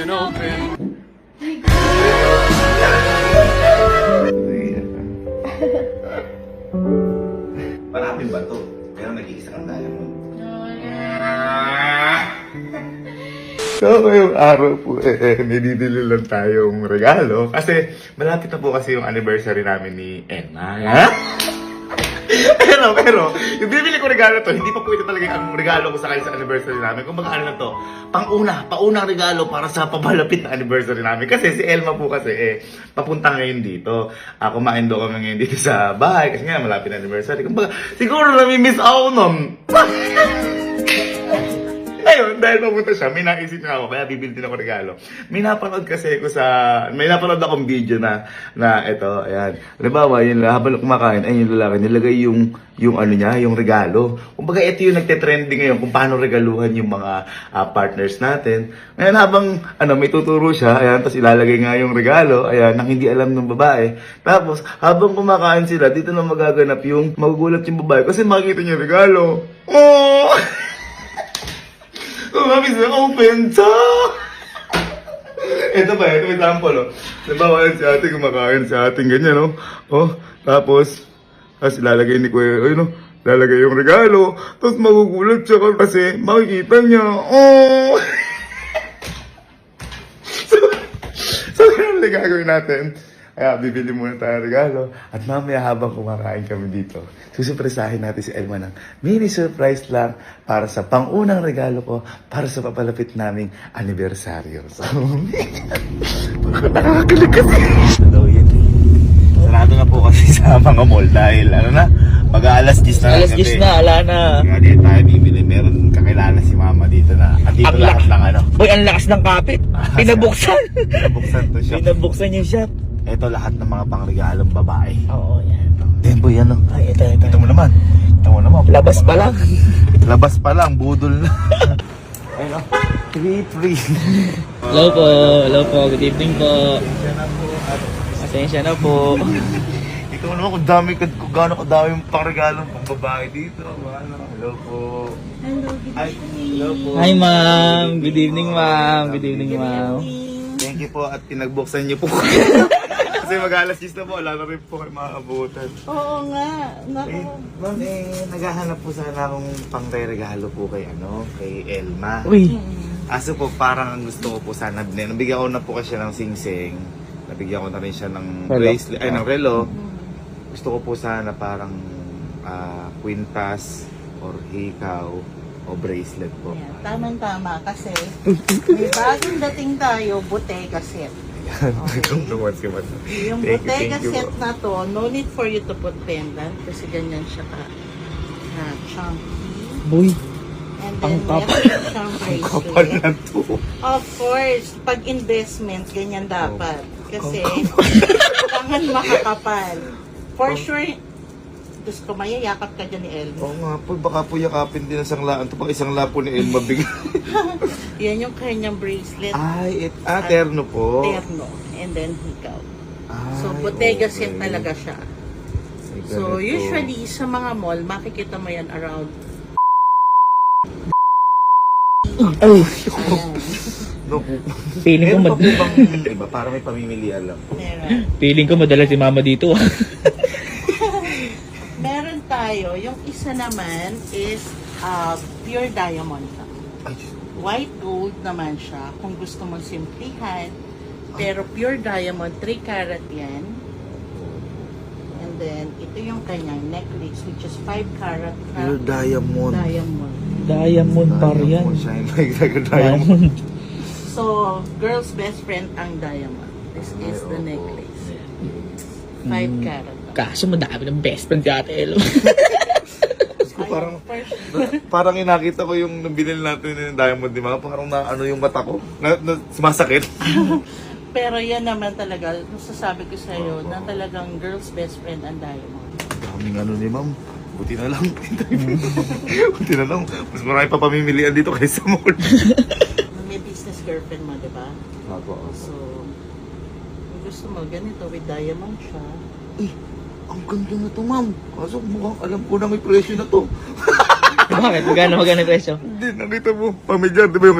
and open. Parapin ba to? Pero nag-iisa kang diamond. So, ngayong araw po, nididili lang tayong regalo. Kasi, malapit na po kasi yung anniversary namin ni Emma. Ha? pero, yung bibili ko regalo to, hindi pa po ito talaga ang regalo ko sa kayo sa anniversary namin. Kung ano na to, paunang regalo para sa papalapit na anniversary namin. Kasi si Elma po kasi, papunta ngayon dito. Kumain daw kami ngayon dito sa bahay. Kasi nga, malapit na anniversary. Kumbaga, siguro namimiss ako nun. Ayun, dahil papunta siya, may naisip na ako, kaya bibili din ako regalo. May napanood kasi ako may napanood akong video na ito, ayan. Halimbawa, yun, habang kumakain, ay yung lalaki, nilagay yung ano niya, yung regalo. Kumbaga, ito yung nagte-trending ngayon kung paano regaluhan yung mga partners natin. Ngayon, habang may tuturo siya, ayan, tapos ilalagay nga yung regalo, ayan, nang hindi alam ng babae. Tapos, habang kumakain sila, dito na magaganap yung magugulat yung babae kasi makikita niya yung regalo. Oh! Mami sa open talk! Ito pa, ito may example, oh. Nabawa yan si ate, kumakain si ate, ganyan, no? Oh, tapos ilalagay ni Kuya, lalagay yung regalo, tapos magugulat siya kasi makikita niya, oh! so, ano na gagawin natin? Kaya bibili muna tayo regalo. At mamaya habang kumakain kami dito, susurpresahin natin si Elma ng mini surprise lang para sa pangunang regalo ko para sa papalapit naming anibersaryo. So, nakakakilig kasi. Hello, yun. Sarado na po kasi sa mga mall dahil mag-aalas 10 na. Alas 10 na, ala na. Kaya dito tayo bibili. Meron kakilala si mama dito na. At dito lahat ng Boy, ang lakas ng kapit. Pinabuksan. Pinabuksan to siya. Pinabuksan yung shop. Ito lahat ng mga pangregalong babae. Oo, yan. Then boy, yan. Ay, ito. Ito mo naman. Labas pa lang. Labas pa lang, budol na. Ayun o. 3-3. Hello po. Good evening po. Pasensya na po. Ikaw naman kung gaano kadami yung pangregalong pang babae dito. Hello po. Hello po. Hi, ma'am. Good evening, ma'am. Good evening, ma'am. Thank you po at pinagbuksan niyo po. Kasi mag-alas 10 na po, wala na rin po kayo makakabutan. Oo nga. Naku. Ma'am, naghahanap po sana akong pangre-regalo po kay Elma. Uy. Aso po, parang ang gusto ko po sana, nabigyan ko na po kasi siya ng sing-sing. Nabigyan ko na rin siya ng bracelet, ng relo. Gusto ko po sana parang kwintas or hikaw o bracelet po. Yan, tamang-tama kasi may bagong dating tayo, Bottega set. Yung Bottega set na to, no need for you to put pendant kasi ganyan siya chunky. Boy. And then Ang meron siyang Kapal bracelet. na to. Of course, pag investment, ganyan dapat. Kasi kailangan makakapal. For sure, Diyos ko, mayayakap ka dyan ni Elma. Oo nga po, baka po yakapin din ang sanglaan. Ito pang isang lapo ni Elma bigla. Yan yung kanyang bracelet. Ay, terno po. Terno. And then hikaw. Ay, So, Bottega okay. set talaga siya. Ay, So, ganito. usually, sa mga mall, makikita mo yan around. Ay. No po. Feeling ko Meron pa po bang iba? Para may pamimilian lang. Meron. Feeling ko madalas si mama dito. Meron tayo. Yung isa naman is pure diamond. Ay, White gold naman siya. Kung gusto mong simplihan. Pero pure diamond, 3 karat yan. And then, ito yung kanyang necklace, which is 5 karat. pure diamond. Diamond. Diamond par yan. Shine like a diamond. So, girl's best friend ang diamond. This is the opo. necklace. 5 karat. Kaso madami ng best friend si Ate El. Parang parang inakita ko yung binili natin ng diamond, di ba? Parang yung mata ko. Sumasakit. Pero yan naman talaga, masasabi ko sa iyo na talagang girl's best friend ang diamond. Daming ni ma'am. Buti na lang. Buti na lang. Mas marami pa pamimilian dito kaysa mall. May business girlfriend mo, di ba? Ako. So, kung gusto mo, ganito with diamond siya. Ang ganda na to, ma'am. Kaso mukhang alam ko na may presyo na to. Bakit? Magkano presyo? Hindi, nakita mo. Pamilya, di ba yung